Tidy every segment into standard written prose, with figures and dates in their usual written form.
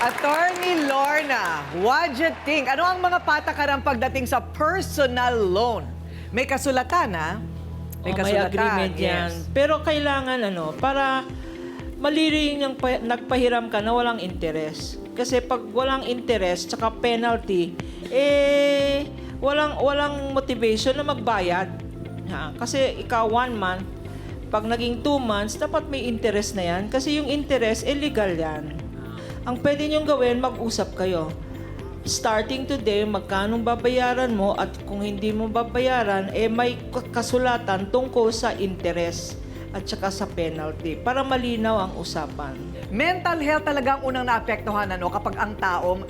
Attorney Lorna, what do you think? Ano ang mga patakaran pagdating sa personal loan? May kasulatan, ha? May May kasulatan. agreement yan. Pero kailangan para maliring yung nagpahiram ka na walang interest. Kasi pag walang interest tsaka penalty, walang motivation na magbayad. Ha? Kasi ikaw 1 month, pag naging 2 months, dapat may interest na yan. Kasi yung interest, legal yan. Ang pwede niyong gawin, mag-usap kayo. Starting today, magkano babayaran mo at kung hindi mo babayaran, may kasulatan tungkol sa interest at saka sa penalty para malinaw ang usapan. Mental health talaga ang unang naapektuhan kapag ang taong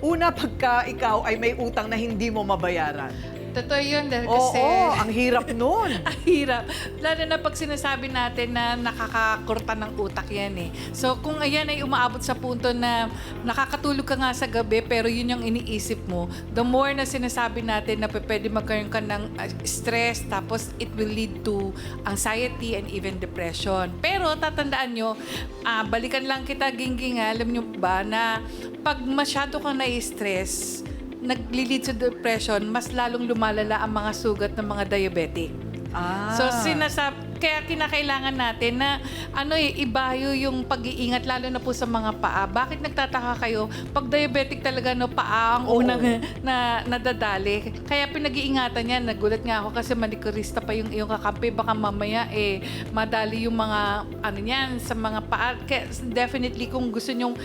una pagka ikaw ay may utang na hindi mo mabayaran. Totoo yun dahil kasi... Oo, ang hirap nun. ang hirap. Lalo na pag sinasabi natin na nakakakurta ng utak yan eh. So kung ayan ay umaabot sa punto na nakakatulog ka nga sa gabi pero yun yung iniisip mo, the more na sinasabi natin na pwede magkaroon ka ng stress tapos it will lead to anxiety and even depression. Pero tatandaan nyo, balikan lang kita, Gingging, alam nyo ba na pag masyado kang na-stress, nag-lead sa depression, mas lalong lumalala ang mga sugat ng mga diabetic. So, kaya kinakailangan natin na ibayo yung pag-iingat, lalo na po sa mga paa. Bakit nagtataka kayo? Pag diabetic talaga, paa ang unang nadadali. Kaya pinag-iingatan yan. Nagulat nga ako kasi manikurista pa yung iyong kakampi. Baka mamaya, madali yung mga, sa mga paa. Kaya definitely, kung gusto nyong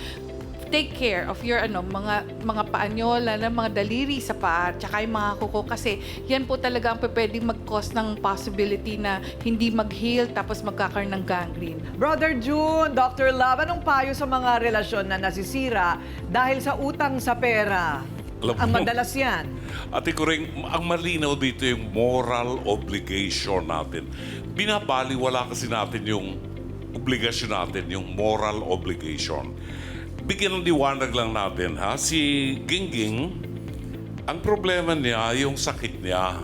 take care of your mga paa nyo, lalo mga daliri sa paa, tsaka yung mga kuko kasi yan po talaga ang pwedeng mag-cause ng possibility na hindi mag-heal tapos magkakaroon ng gangrene. Brother June, Dr. Love, anong payo sa mga relasyon na nasisira dahil sa utang sa pera? Ang madalas yan. Ate Kuring, ang malinaw dito yung moral obligation natin. Binabaliwala kasi natin yung obligasyon natin, yung moral obligation. Bigyan ng liwanag lang natin, ha? Si Gingging, ang problema niya, yung sakit niya.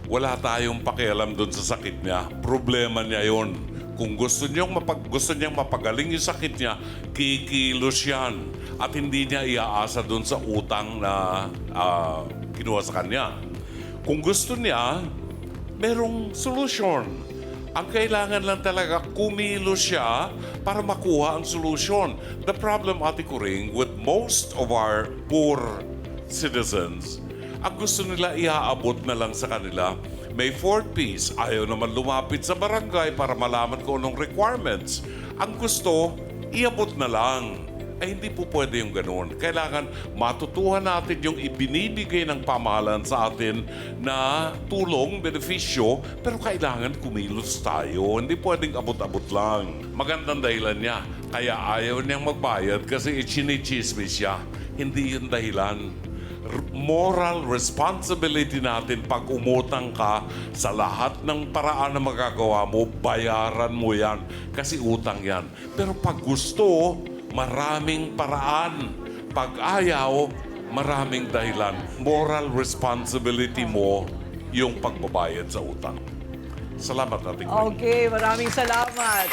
Wala tayong pakialam doon sa sakit niya. Problema niya yon. Kung gusto niyang mapagaling yung sakit niya, kikilos yan. At hindi niya iaasa doon sa utang na kinuha sa kanya. Kung gusto niya, merong solusyon. Ang kailangan lang talaga, kumilos siya para makuha ang solusyon. The problem, Ate Kuring, with most of our poor citizens, ang gusto nila iaabot na lang sa kanila. May 4 Ps, ayaw naman lumapit sa barangay para malaman kung anong requirements. Ang gusto, iabot na lang. Hindi po pwede yung ganoon. Kailangan matutuhan natin yung ibinibigay ng pamahalaan sa atin na tulong, benepisyo, pero kailangan kumilos tayo. Hindi pwedeng abot-abot lang. Magandang dahilan niya. Kaya ayaw niyang magbayad kasi chinichismis siya. Hindi yun dahilan. Moral responsibility natin pag umutang ka sa lahat ng paraan na magagawa mo, bayaran mo yan. Kasi utang yan. Pero pag gusto, maraming paraan. Pag ayaw, maraming dahilan. Moral responsibility mo yung pagbabayad sa utang. Salamat natin. Okay, maraming salamat.